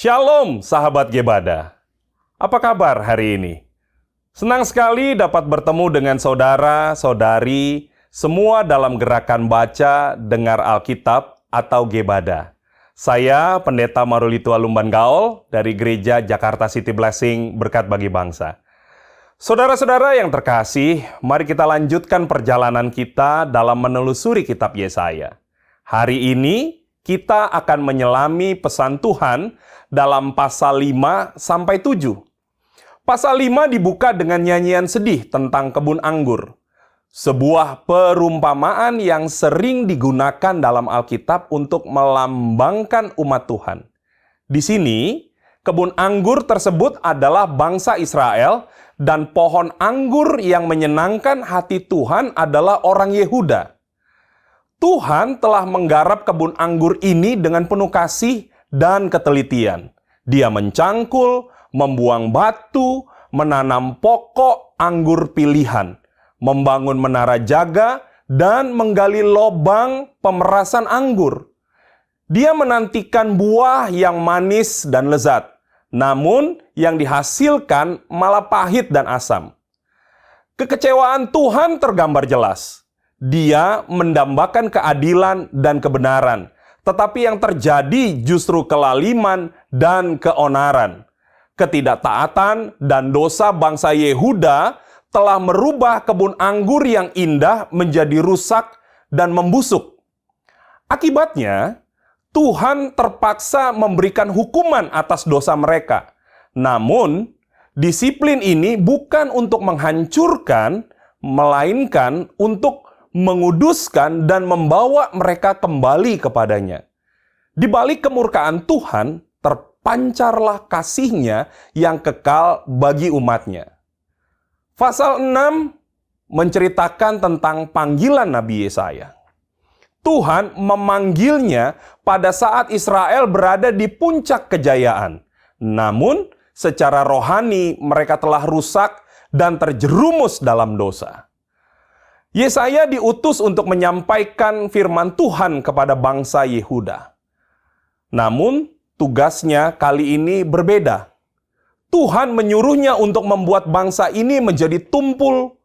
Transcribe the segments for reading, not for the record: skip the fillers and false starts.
Shalom sahabat Gebada. Apa kabar hari ini? Senang sekali dapat bertemu dengan saudara-saudari semua dalam gerakan baca dengar Alkitab atau Gebada. Saya Pendeta Marulitua Lumban Gaol dari Gereja Jakarta City Blessing Berkat Bagi Bangsa. Saudara-saudara yang terkasih, mari kita lanjutkan perjalanan kita dalam menelusuri kitab Yesaya. Hari ini kita akan menyelami pesan Tuhan dalam pasal 5 sampai 7. Pasal 5 dibuka dengan nyanyian sedih tentang kebun anggur. Sebuah perumpamaan yang sering digunakan dalam Alkitab untuk melambangkan umat Tuhan. Di sini, kebun anggur tersebut adalah bangsa Israel dan pohon anggur yang menyenangkan hati Tuhan adalah orang Yehuda. Tuhan telah menggarap kebun anggur ini dengan penuh kasih dan ketelitian. Dia mencangkul, membuang batu, menanam pokok anggur pilihan, membangun menara jaga, dan menggali lobang pemerasan anggur. Dia menantikan buah yang manis dan lezat, namun yang dihasilkan malah pahit dan asam. Kekecewaan Tuhan tergambar jelas. Dia mendambakan keadilan dan kebenaran, tetapi yang terjadi justru kelaliman dan keonaran. Ketidaktaatan dan dosa bangsa Yehuda telah merubah kebun anggur yang indah menjadi rusak dan membusuk. Akibatnya, Tuhan terpaksa memberikan hukuman atas dosa mereka. Namun, disiplin ini bukan untuk menghancurkan, melainkan untuk menguduskan dan membawa mereka kembali kepadanya. Di balik kemurkaan Tuhan, terpancarlah kasih-Nya yang kekal bagi umat-Nya. Pasal 6 menceritakan tentang panggilan Nabi Yesaya. Tuhan memanggilnya pada saat Israel berada di puncak kejayaan. Namun, secara rohani mereka telah rusak dan terjerumus dalam dosa. Yesaya diutus untuk menyampaikan firman Tuhan kepada bangsa Yehuda. Namun, tugasnya kali ini berbeda. Tuhan menyuruhnya untuk membuat bangsa ini menjadi tumpul,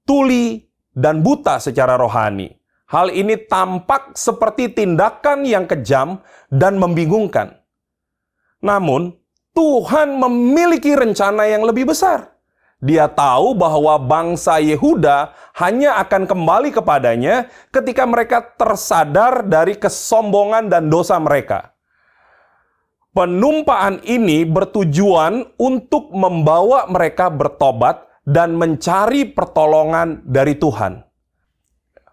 tuli, dan buta secara rohani. Hal ini tampak seperti tindakan yang kejam dan membingungkan. Namun, Tuhan memiliki rencana yang lebih besar. Dia tahu bahwa bangsa Yehuda hanya akan kembali kepadanya ketika mereka tersadar dari kesombongan dan dosa mereka. Penumpaan ini bertujuan untuk membawa mereka bertobat dan mencari pertolongan dari Tuhan.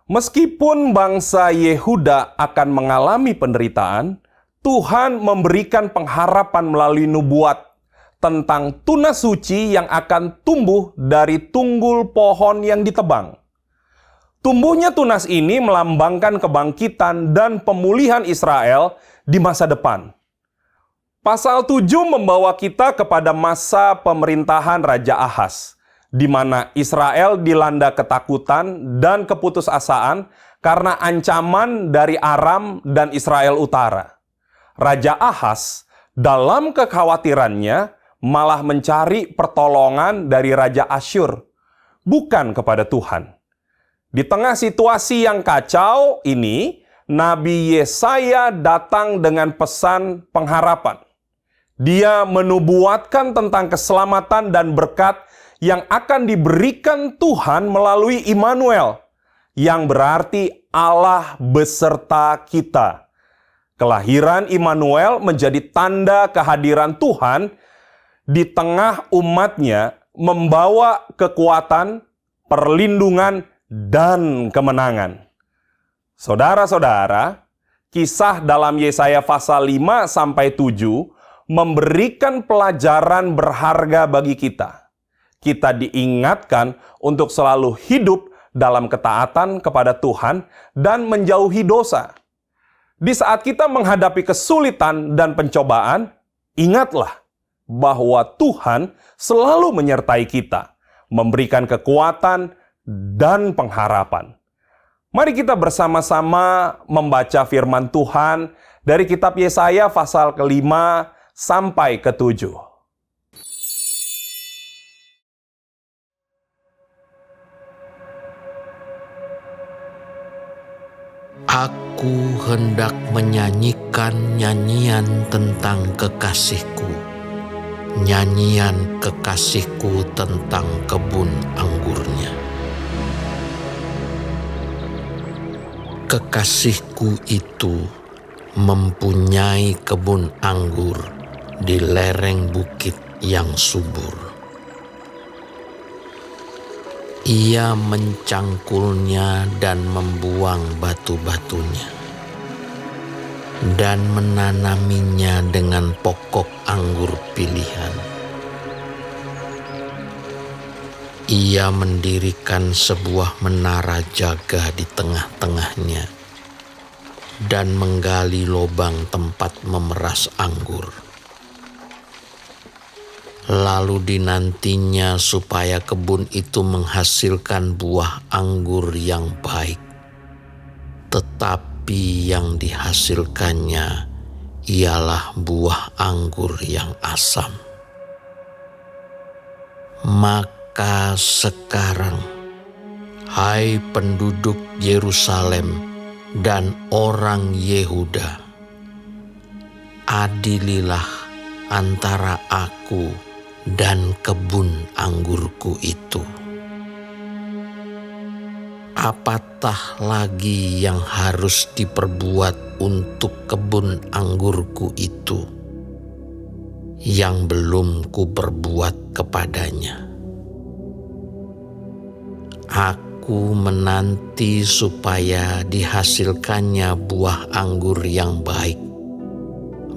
Meskipun bangsa Yehuda akan mengalami penderitaan, Tuhan memberikan pengharapan melalui nubuat tentang tunas suci yang akan tumbuh dari tunggul pohon yang ditebang. Tumbuhnya tunas ini melambangkan kebangkitan dan pemulihan Israel di masa depan. Pasal 7 membawa kita kepada masa pemerintahan Raja Ahaz, di mana Israel dilanda ketakutan dan keputusasaan karena ancaman dari Aram dan Israel Utara. Raja Ahaz dalam kekhawatirannya malah mencari pertolongan dari Raja Asyur, bukan kepada Tuhan. Di tengah situasi yang kacau ini, Nabi Yesaya datang dengan pesan pengharapan. Dia menubuatkan tentang keselamatan dan berkat yang akan diberikan Tuhan melalui Immanuel, yang berarti Allah beserta kita. Kelahiran Immanuel menjadi tanda kehadiran Tuhan di tengah umat-Nya, membawa kekuatan, perlindungan, dan kemenangan. Saudara-saudara, kisah dalam Yesaya pasal 5 sampai 7 memberikan pelajaran berharga bagi kita. Kita diingatkan untuk selalu hidup dalam ketaatan kepada Tuhan dan menjauhi dosa. Di saat kita menghadapi kesulitan dan pencobaan, ingatlah bahwa Tuhan selalu menyertai kita, memberikan kekuatan dan pengharapan. Mari kita bersama-sama membaca firman Tuhan dari kitab Yesaya pasal ke-5 sampai ke-7. Aku hendak menyanyikan nyanyian tentang kekasihku, nyanyian kekasihku tentang kebun anggurnya. Kekasihku itu mempunyai kebun anggur di lereng bukit yang subur. Ia mencangkulnya dan membuang batu-batunya, dan menanaminya dengan pokok anggur pilihan. Ia mendirikan sebuah menara jaga di tengah-tengahnya, dan menggali lubang tempat memeras anggur. Lalu dinantinya supaya kebun itu menghasilkan buah anggur yang baik. Tetapi yang dihasilkannya ialah buah anggur yang asam. Maka sekarang, hai penduduk Yerusalem dan orang Yehuda, adililah antara aku dan kebun anggurku itu. Apatah lagi yang harus diperbuat untuk kebun anggurku itu yang belum kuperbuat kepadanya? Aku menanti supaya dihasilkannya buah anggur yang baik.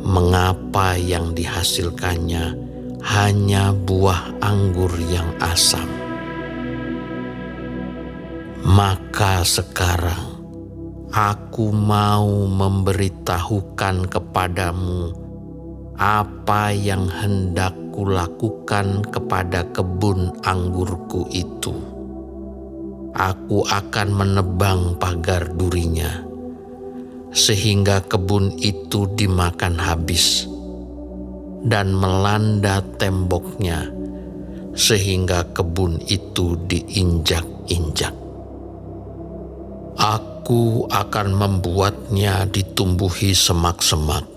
Mengapa yang dihasilkannya hanya buah anggur yang asam? Maka sekarang aku mau memberitahukan kepadamu apa yang hendak kulakukan kepada kebun anggurku itu. Aku akan menebang pagar durinya, sehingga kebun itu dimakan habis, dan melanda temboknya, sehingga kebun itu diinjak-injak. Aku akan membuatnya ditumbuhi semak-semak,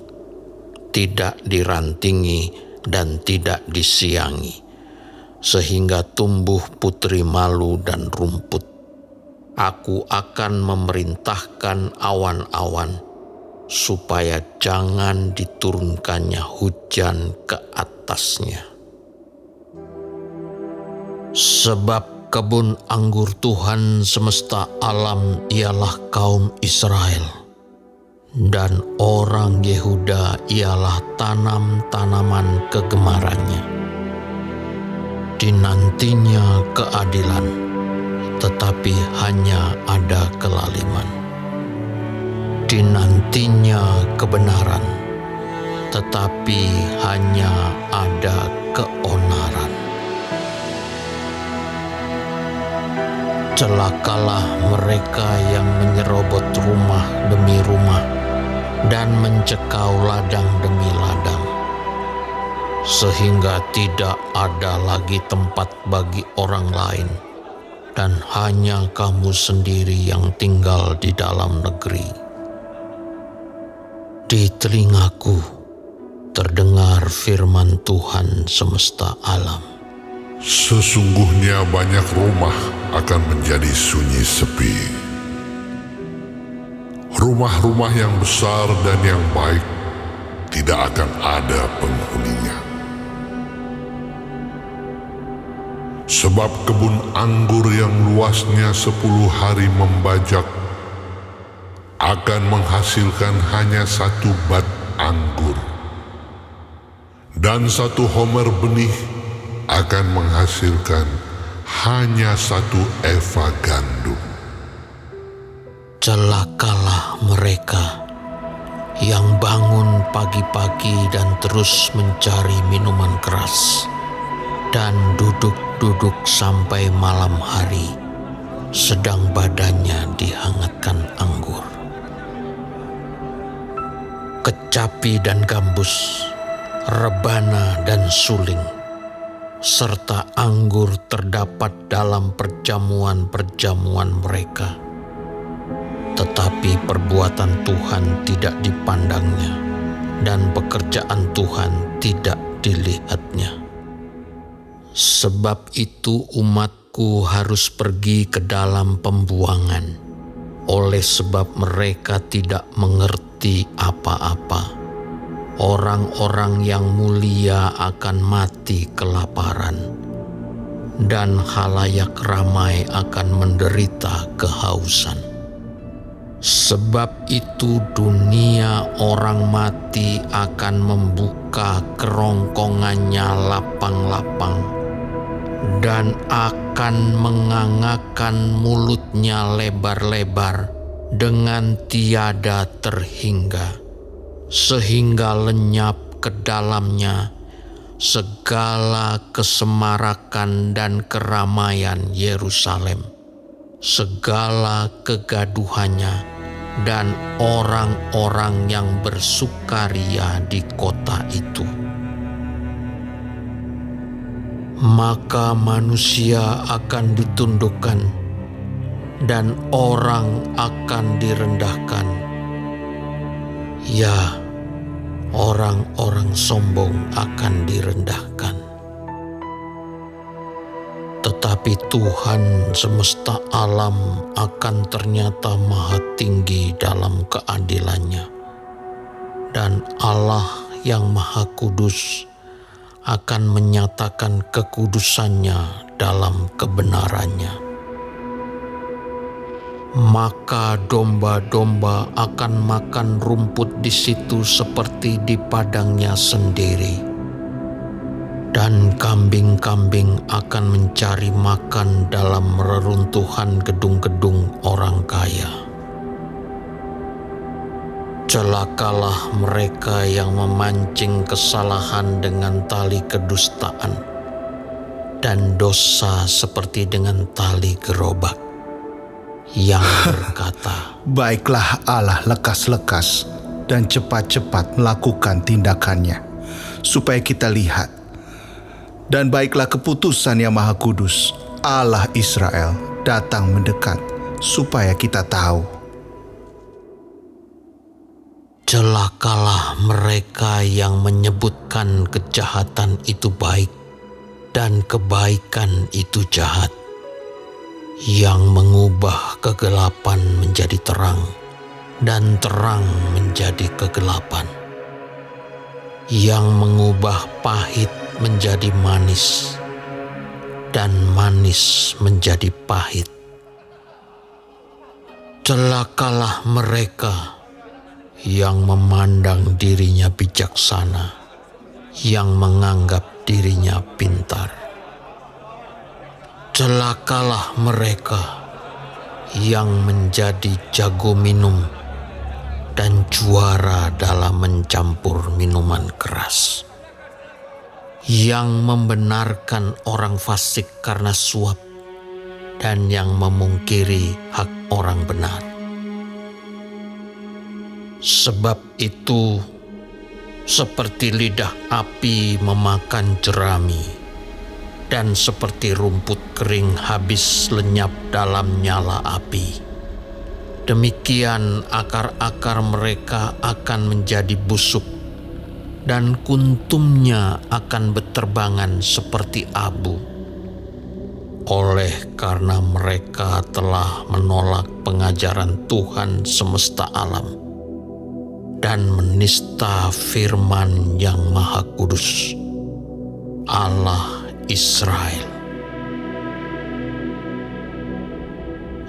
tidak dirantingi dan tidak disiangi, sehingga tumbuh putri malu dan rumput. Aku akan memerintahkan awan-awan supaya jangan diturunkannya hujan ke atasnya. Sebab kebun anggur Tuhan semesta alam ialah kaum Israel, dan orang Yehuda ialah tanam-tanaman kegemarannya. Dinantinya keadilan, tetapi hanya ada kelaliman. Dinantinya kebenaran, tetapi hanya ada keonaran. Celakalah mereka yang menyerobot rumah demi rumah dan mencekau ladang demi ladang, sehingga tidak ada lagi tempat bagi orang lain, dan hanya kamu sendiri yang tinggal di dalam negeri. Di telingaku terdengar firman Tuhan semesta alam. Sesungguhnya banyak rumah akan menjadi sunyi sepi. Rumah-rumah yang besar dan yang baik tidak akan ada penghuninya. Sebab kebun anggur yang luasnya 10 hari membajak akan menghasilkan hanya 1 bat anggur, dan 1 homer benih akan menghasilkan hanya 1 eva gandum. Celakalah mereka yang bangun pagi-pagi dan terus mencari minuman keras, dan duduk-duduk sampai malam hari, sedang badannya dihangatkan anggur. Kecapi dan gambus, rebana dan suling, serta anggur terdapat dalam perjamuan-perjamuan mereka. Tetapi perbuatan Tuhan tidak dipandangnya, dan pekerjaan Tuhan tidak dilihatnya. Sebab itu umatku harus pergi ke dalam pembuangan, oleh sebab mereka tidak mengerti apa-apa. Orang-orang yang mulia akan mati kelaparan, dan halayak ramai akan menderita kehausan. Sebab itu dunia orang mati akan membuka kerongkongannya lapang-lapang, dan akan mengangakkan mulutnya lebar-lebar dengan tiada terhingga, sehingga lenyap ke dalamnya segala kesemarakan dan keramaian Yerusalem, segala kegaduhannya, dan orang-orang yang bersukaria di kota itu. Maka manusia akan ditundukkan, dan orang akan direndahkan. Ya, orang-orang sombong akan direndahkan. Tetapi Tuhan semesta alam akan ternyata maha tinggi dalam keadilannya, dan Allah yang maha kudus akan menyatakan kekudusannya dalam kebenarannya. Maka domba-domba akan makan rumput di situ seperti di padangnya sendiri, dan kambing-kambing akan mencari makan dalam reruntuhan gedung-gedung orang kaya. Celakalah mereka yang memancing kesalahan dengan tali kedustaan, dan dosa seperti dengan tali gerobak, yang berkata, Baiklah Allah lekas-lekas dan cepat-cepat melakukan tindakannya, supaya kita lihat. Dan baiklah keputusan yang Maha Kudus, Allah Israel, datang mendekat, supaya kita tahu. Celakalah mereka yang menyebutkan kejahatan itu baik dan kebaikan itu jahat, yang mengubah kegelapan menjadi terang dan terang menjadi kegelapan, yang mengubah pahit menjadi manis dan manis menjadi pahit. Celakalah mereka yang memandang dirinya bijaksana, yang menganggap dirinya pintar. Celakalah mereka yang menjadi jago minum dan juara dalam mencampur minuman keras, yang membenarkan orang fasik karena suap, dan yang memungkiri hak orang benar. Sebab itu, seperti lidah api memakan jerami, dan seperti rumput kering habis lenyap dalam nyala api, demikian akar-akar mereka akan menjadi busuk, dan kuntumnya akan berterbangan seperti abu. Oleh karena mereka telah menolak pengajaran Tuhan semesta alam, dan menista firman yang Maha Kudus, Allah Israel.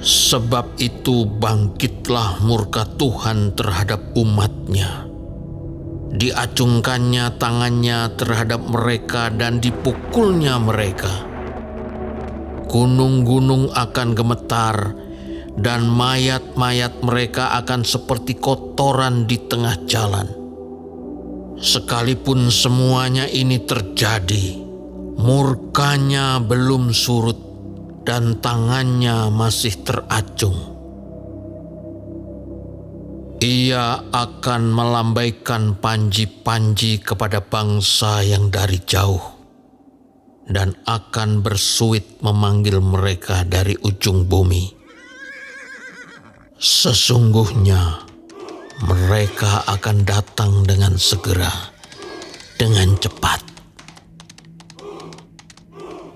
Sebab itu bangkitlah murka Tuhan terhadap umat-Nya. Diacungkannya tangannya terhadap mereka dan dipukulnya mereka. Gunung-gunung akan gemetar, dan mayat-mayat mereka akan seperti kotoran di tengah jalan. Sekalipun semuanya ini terjadi, murkanya belum surut, dan tangannya masih teracung. Ia akan melambaikan panji-panji kepada bangsa yang dari jauh, dan akan bersuit memanggil mereka dari ujung bumi. Sesungguhnya mereka akan datang dengan segera, dengan cepat.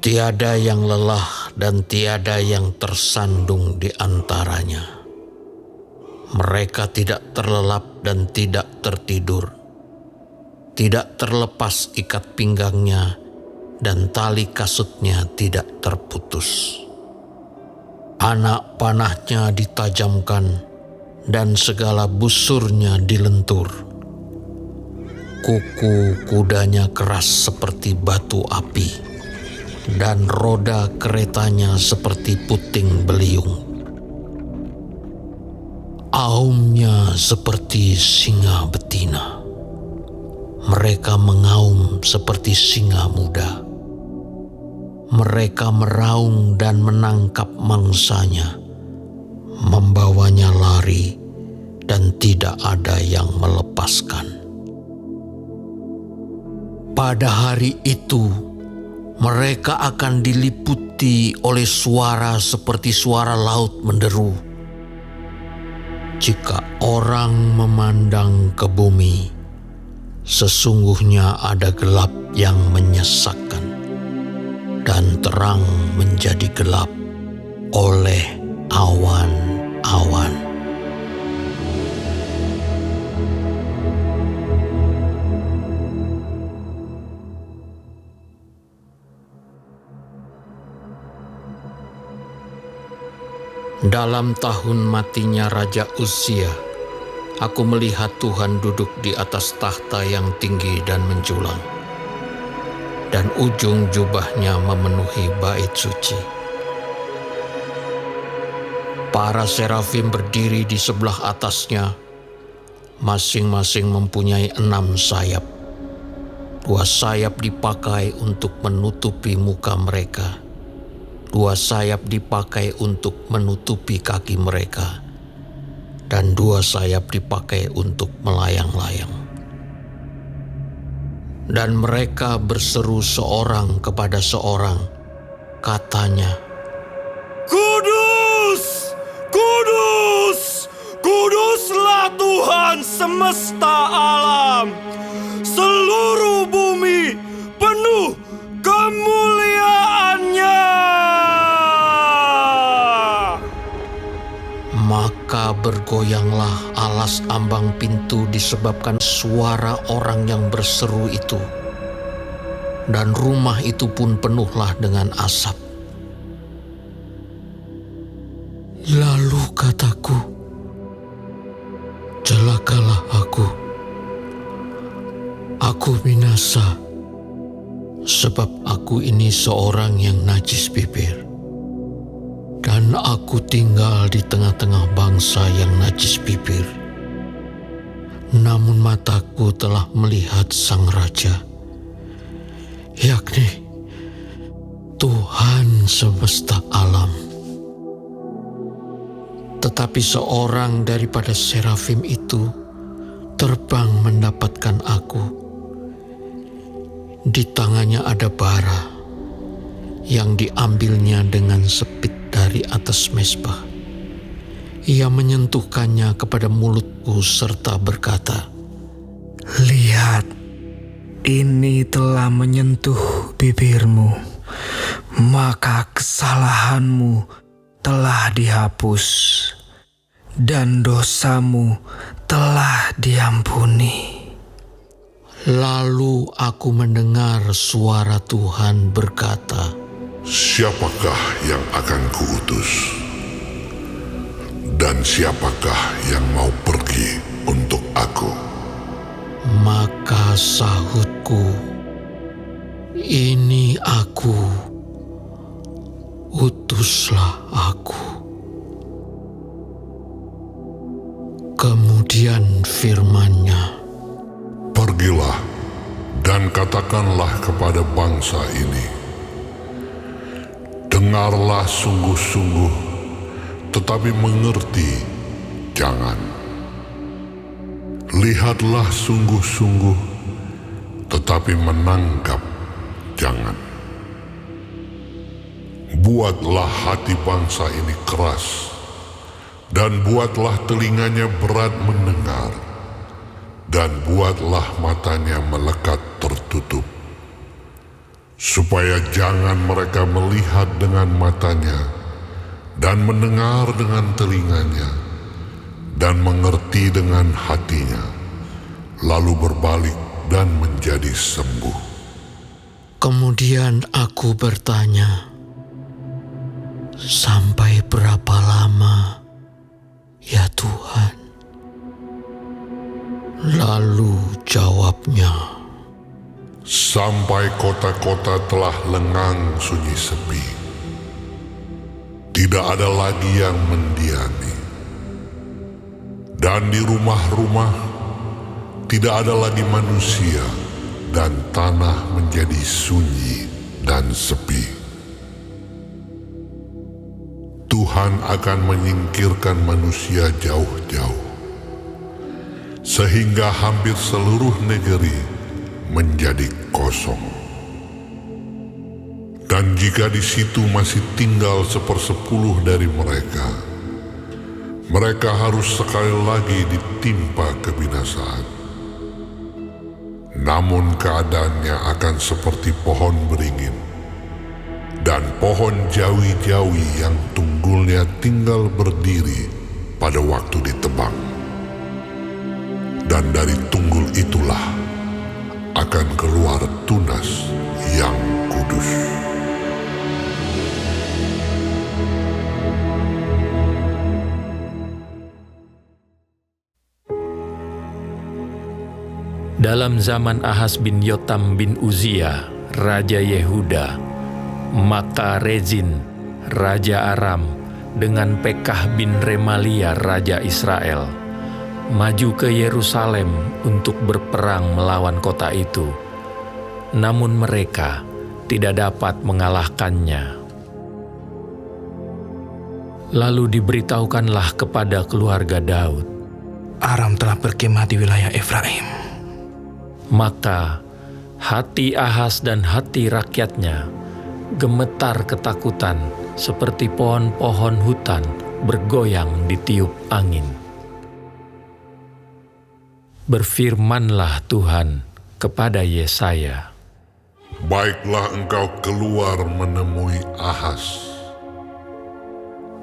Tiada yang lelah dan tiada yang tersandung di antaranya. Mereka tidak terlelap dan tidak tertidur. Tidak terlepas ikat pinggangnya dan tali kasutnya tidak terputus. Anak panahnya ditajamkan dan segala busurnya dilentur. Kuku kudanya keras seperti batu api dan roda keretanya seperti puting beliung. Aumnya seperti singa betina. Mereka mengaum seperti singa muda. Mereka meraung dan menangkap mangsanya, membawanya lari, dan tidak ada yang melepaskan. Pada hari itu, mereka akan diliputi oleh suara seperti suara laut menderu. Jika orang memandang ke bumi, sesungguhnya ada gelap yang menyesakkan, dan terang menjadi gelap oleh awan-awan. Dalam tahun matinya Raja Uzia, aku melihat Tuhan duduk di atas tahta yang tinggi dan menjulang, dan ujung jubahnya memenuhi bait suci. Para serafim berdiri di sebelah atasnya, masing-masing mempunyai 6 sayap. 2 sayap dipakai untuk menutupi muka mereka. 2 sayap dipakai untuk menutupi kaki mereka, dan 2 sayap dipakai untuk melayang-layang. Dan mereka berseru seorang kepada seorang, katanya, Kudus, kudus, kuduslah Tuhan semesta alam. Seluruh bumi penuh kemuliaan-Nya. Maka bergoyanglah alas ambang pintu disebabkan suara orang yang berseru itu, dan rumah itu pun penuhlah dengan asap. Lalu kataku, celakalah aku binasa, sebab aku ini seorang yang najis bibir. Dan aku tinggal di tengah-tengah bangsa yang najis bibir. Namun mataku telah melihat Sang Raja, yakni Tuhan semesta alam. Tetapi seorang daripada serafim itu terbang mendapatkan aku. Di tangannya ada bara yang diambilnya dengan sepit dari atas mezbah. Ia menyentuhkannya kepada mulutku serta berkata, Lihat, ini telah menyentuh bibirmu, maka kesalahanmu telah dihapus, dan dosamu telah diampuni. Lalu aku mendengar suara Tuhan berkata, Siapakah yang akan kuutus? Dan siapakah yang mau pergi untuk aku? Maka sahutku, ini aku, utuslah aku. Kemudian firman-Nya, Pergilah dan katakanlah kepada bangsa ini, dengarlah sungguh-sungguh, tetapi mengerti jangan. Lihatlah sungguh-sungguh, tetapi menangkap jangan. Buatlah hati bangsa ini keras, dan buatlah telinganya berat mendengar, dan buatlah matanya melekat tertutup, supaya jangan mereka melihat dengan matanya, dan mendengar dengan telinganya, dan mengerti dengan hatinya, lalu berbalik dan menjadi sembuh. Kemudian aku bertanya, sampai berapa lama, ya Tuhan? Lalu jawabnya, sampai kota-kota telah lengang sunyi sepi, tidak ada lagi yang mendiami, dan di rumah-rumah tidak ada lagi manusia, dan tanah menjadi sunyi dan sepi. Tuhan akan menyingkirkan manusia jauh-jauh, sehingga hampir seluruh negeri menjadi kosong. Dan jika di situ masih tinggal 1/10 dari mereka, mereka harus sekali lagi ditimpa kebinasaan. Namun keadaannya akan seperti pohon beringin dan pohon jawi-jawi yang tunggulnya tinggal berdiri pada waktu ditebang. Dan dari tunggul itulah akan keluar tunas yang kudus. dalam zaman Ahaz bin Yotam bin Uzia, Raja Yehuda, maka Rezin, Raja Aram, dengan Pekah bin Remalia, Raja Israel, maju ke Yerusalem untuk berperang melawan kota itu. Namun mereka tidak dapat mengalahkannya. Lalu diberitahukanlah kepada keluarga Daud, Aram telah berkemah di wilayah Efraim. Maka hati Ahaz dan hati rakyatnya gemetar ketakutan seperti pohon-pohon hutan bergoyang ditiup angin. Berfirmanlah Tuhan kepada Yesaya, Baiklah engkau keluar menemui Ahaz,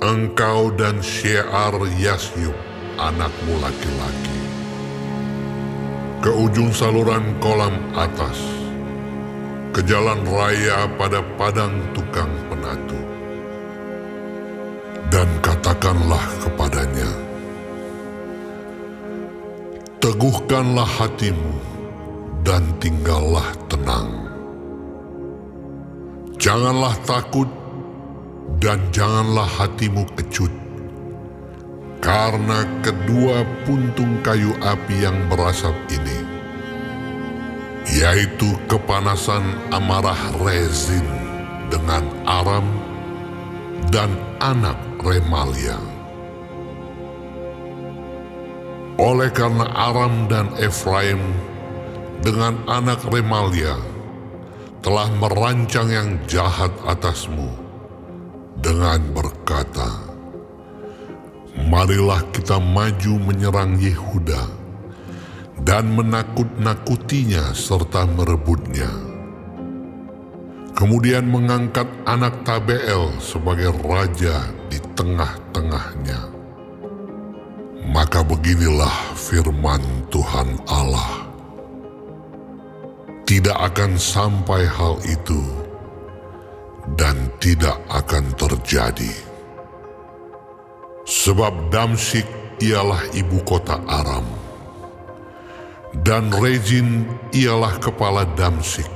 engkau dan Shear-Yasyub anakmu laki-laki, ke ujung saluran kolam atas, ke jalan raya pada padang tukang penatu. Dan katakanlah kepadanya, teguhkanlah hatimu dan tinggallah tenang. Janganlah takut dan janganlah hatimu kecut, karena kedua puntung kayu api yang berasap ini, yaitu kepanasan amarah Rezin dengan Aram dan anak Remalia. Oleh karena Aram dan Efraim dengan anak Remalia telah merancang yang jahat atasmu dengan berkata, marilah kita maju menyerang Yehuda dan menakut-nakutinya serta merebutnya. Kemudian mengangkat anak Tabeel sebagai raja di tengah-tengahnya. Maka beginilah firman Tuhan Allah, tidak akan sampai hal itu dan tidak akan terjadi. Sebab Damsyik ialah ibu kota Aram, dan Rezin ialah kepala Damsyik.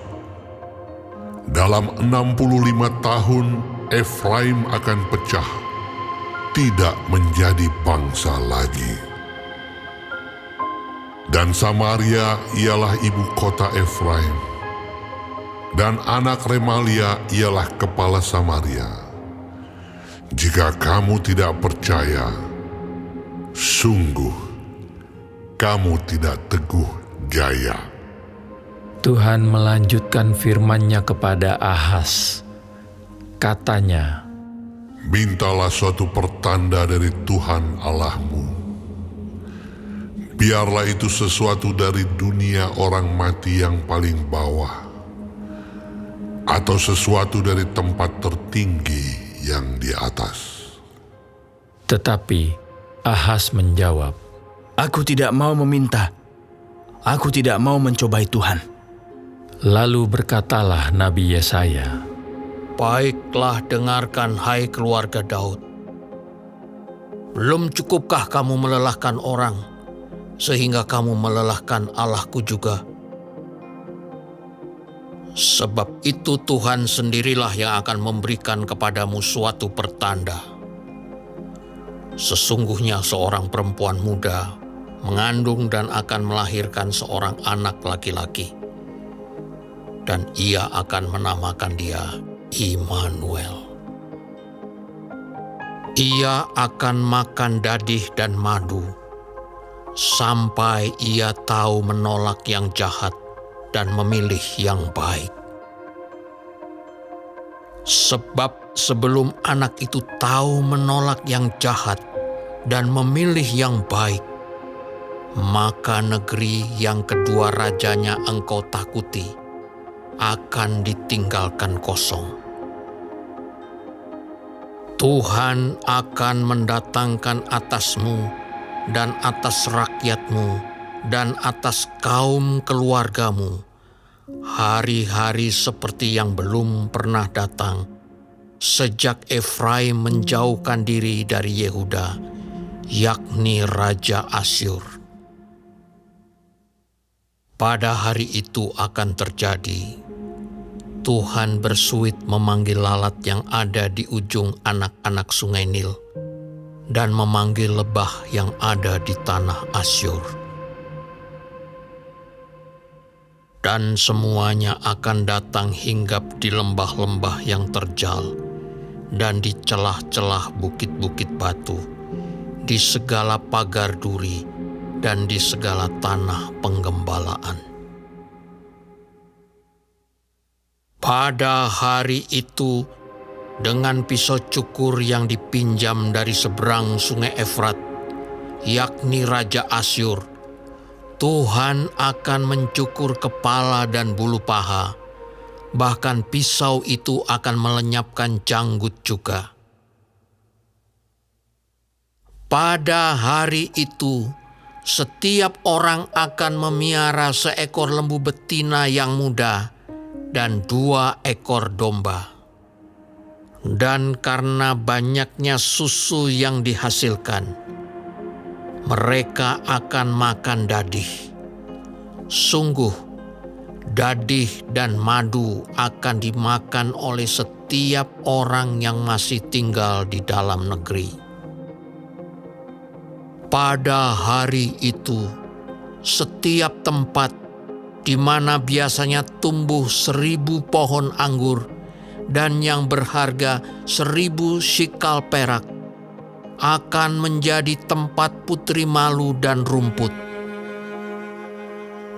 Dalam 65 tahun Efraim akan pecah, tidak menjadi bangsa lagi. Dan Samaria ialah ibu kota Efraim, dan anak Remalia ialah kepala Samaria. Jika kamu tidak percaya, sungguh kamu tidak teguh gaya. Tuhan melanjutkan firman-Nya kepada Ahaz. Katanya, Mintalah suatu pertanda dari Tuhan Allahmu. Biarlah itu sesuatu dari dunia orang mati yang paling bawah, atau sesuatu dari tempat tertinggi yang di atas. Tetapi Ahaz menjawab, Aku tidak mau meminta. Aku tidak mau mencobai Tuhan. lalu berkatalah Nabi Yesaya, Baiklah, dengarkan hai keluarga Daud. Belum cukupkah kamu melelahkan orang, sehingga kamu melelahkan Allahku juga? Sebab itu Tuhan sendirilah yang akan memberikan kepadamu suatu pertanda. Sesungguhnya seorang perempuan muda mengandung dan akan melahirkan seorang anak laki-laki, dan ia akan menamakan dia Immanuel. Ia akan makan dadih dan madu, sampai ia tahu menolak yang jahat dan memilih yang baik. Sebab sebelum anak itu tahu menolak yang jahat dan memilih yang baik, maka negeri yang kedua rajanya engkau takuti akan ditinggalkan kosong. Tuhan akan mendatangkan atasmu dan atas rakyatmu dan atas kaum keluargamu hari-hari seperti yang belum pernah datang sejak Efraim menjauhkan diri dari Yehuda, yakni Raja Asyur. Pada hari itu akan terjadi, Tuhan bersuit memanggil lalat yang ada di ujung anak-anak sungai Nil dan memanggil lebah yang ada di tanah Asyur. Dan semuanya akan datang hinggap di lembah-lembah yang terjal dan di celah-celah bukit-bukit batu, di segala pagar duri dan di segala tanah penggembalaan. Pada hari itu, dengan pisau cukur yang dipinjam dari seberang sungai Efrat, yakni Raja Asyur, Tuhan akan mencukur kepala dan bulu paha, bahkan pisau itu akan melenyapkan janggut juga. Pada hari itu, setiap orang akan memiara seekor lembu betina yang muda dan 2 ekor domba. Dan karena banyaknya susu yang dihasilkan, mereka akan makan dadih. Sungguh, dadih dan madu akan dimakan oleh setiap orang yang masih tinggal di dalam negeri. Pada hari itu, setiap tempat di mana biasanya tumbuh 1000 pohon anggur dan yang berharga 1000 shikal perak, akan menjadi tempat putri malu dan rumput.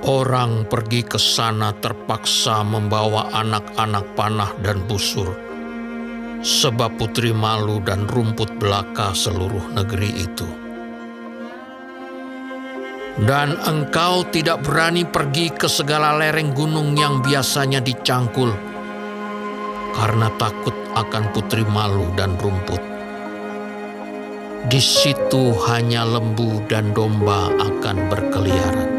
Orang pergi ke sana terpaksa membawa anak-anak panah dan busur, sebab putri malu dan rumput belaka seluruh negeri itu. Dan engkau tidak berani pergi ke segala lereng gunung yang biasanya dicangkul, karena takut akan putri malu dan rumput. Di situ hanya lembu dan domba akan berkeliaran.